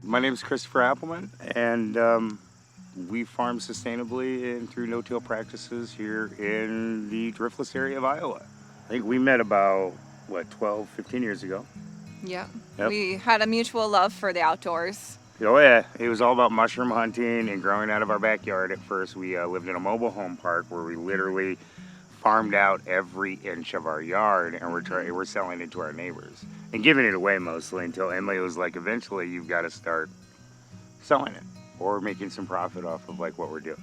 My name is Christopher Appelman, and we farm sustainably and through no-till practices here in the driftless area of Iowa. I think we met about, 12, 15 years ago. Yeah. Yep. We had a mutual love for the outdoors. Oh yeah, it was all about mushroom hunting and growing out of our backyard. At first, we lived in a mobile home park where we literally farmed out every inch of our yard, and we're selling it to our neighbors and giving it away mostly until Emily was like, eventually you've got to start selling it or making some profit off of like what we're doing.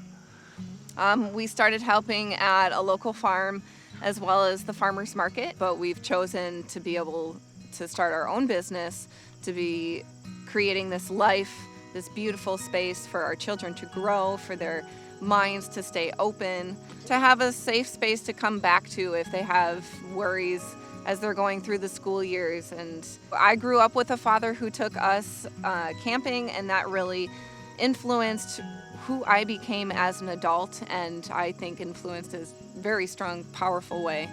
We started helping at a local farm as well as the farmers market, but we've chosen to be able to start our own business, to be creating this life, this beautiful space for our children to grow, for their minds to stay open, to have a safe space to come back to if they have worries as they're going through the school years. And I grew up with a father who took us camping, and that really influenced who I became as an adult, and I think influenced a very strong, powerful way.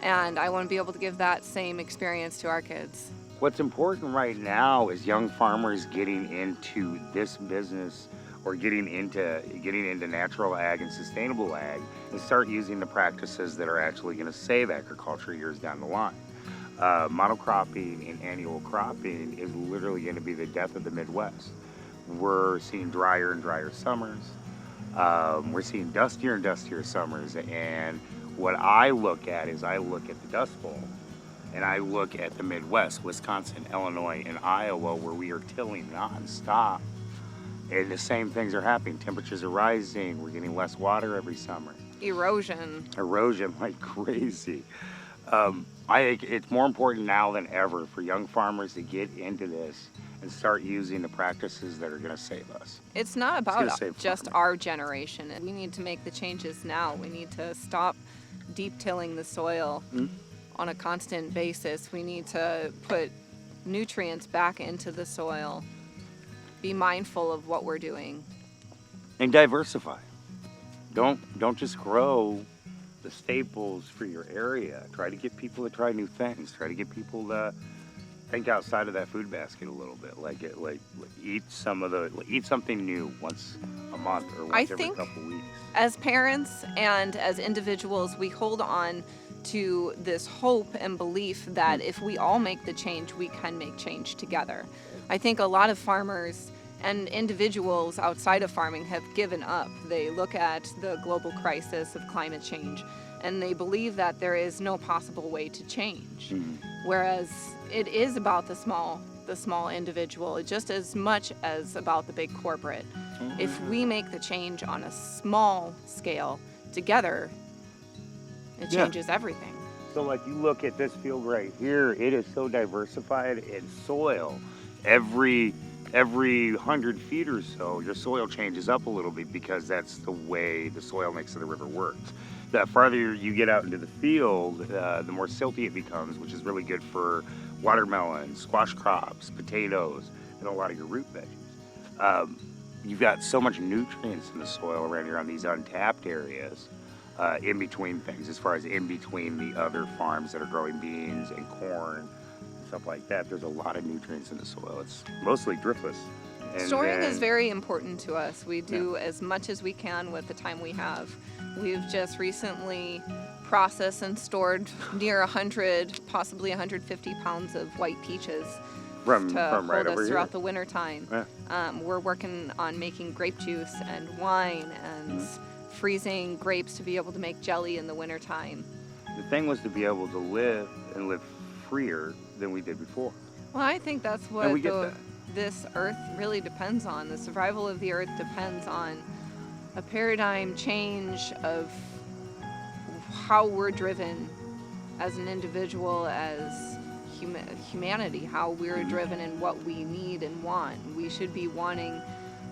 And I want to be able to give that same experience to our kids. What's important right now is young farmers getting into this business or getting into natural ag and sustainable ag and start using the practices that are actually going to save agriculture years down the line. Monocropping and annual cropping is literally going to be the death of the Midwest. We're seeing drier and drier summers. We're seeing dustier and dustier summers. And what I look at is I look at the Dust Bowl, and I look at the Midwest, Wisconsin, Illinois, and Iowa, where we are tilling nonstop. And the same things are happening. Temperatures are rising. We're getting less water every summer. Erosion Like crazy. I think it's more important now than ever for young farmers to get into this and start using the practices that are going to save us. It's not about just farming. our generation. We need to make the changes now. We need to stop deep tilling the soil on a constant basis. We need to put nutrients back into the soil. Be mindful of what we're doing. And diversify. Don't just grow the staples for your area. Try to get people to try new things. Try to get people to think outside of that food basket a little bit. Eat something new once a month or once every couple weeks. As parents and as individuals, we hold on to this hope and belief that if we all make the change, we can make change together. I think a lot of farmers and individuals outside of farming have given up. They look at the global crisis of climate change and they believe that there is no possible way to change. Whereas it is about the small individual, just as much as about the big corporate. If we make the change on a small scale together, it changes everything. So you look at this field right here, it is so diversified in soil. Every 100 feet or so, your soil changes up a little bit because that's the way the soil mix of the river works. The farther you get out into the field, the more silty it becomes, which is really good for watermelons, squash crops, potatoes, and a lot of your root veggies. You've got so much nutrients in the soil around here on these untapped areas, in between things, as far as in between the other farms that are growing beans and corn, stuff like that. There's a lot of nutrients in the soil. It's mostly driftless. Storing is very important to us. We do as much as we can with the time we have. We've just recently processed and stored near 100, possibly 150 pounds of white peaches from hold right us over throughout here. the winter time. Yeah. We're working on making grape juice and wine and freezing grapes to be able to make jelly in the winter time. The thing was to be able to live freer than we did before. Well, I think that's what that. This earth really depends on. The survival of the earth depends on a paradigm change of how we're driven as an individual, as humanity, how we're driven and what we need and want. We should be wanting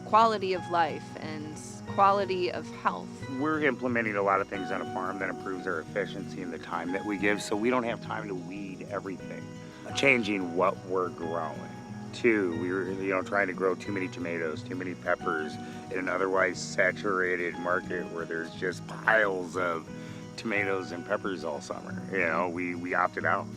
quality of life and quality of health. We're implementing a lot of things on a farm that improves our efficiency and the time that we give, so we don't have time to weed everything. Changing what we're growing. Two, we were trying to grow too many tomatoes, too many peppers in an otherwise saturated market where there's just piles of tomatoes and peppers all summer. We opted out.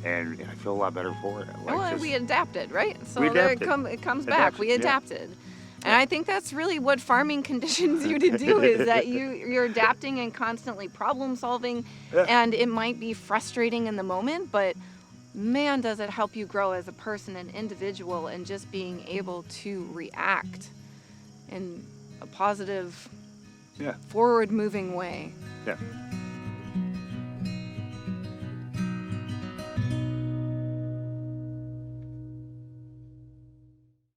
and I feel a lot better for it. Like Well, just- we adapted, right? So We there adapted. it comes back. We Adaption, yeah. adapted. And I think that's really what farming conditions you to do is that you're adapting and constantly problem solving. Yeah. And it might be frustrating in the moment, but man, does it help you grow as a person and individual, and just being able to react in a positive, Yeah. forward moving way. Yeah.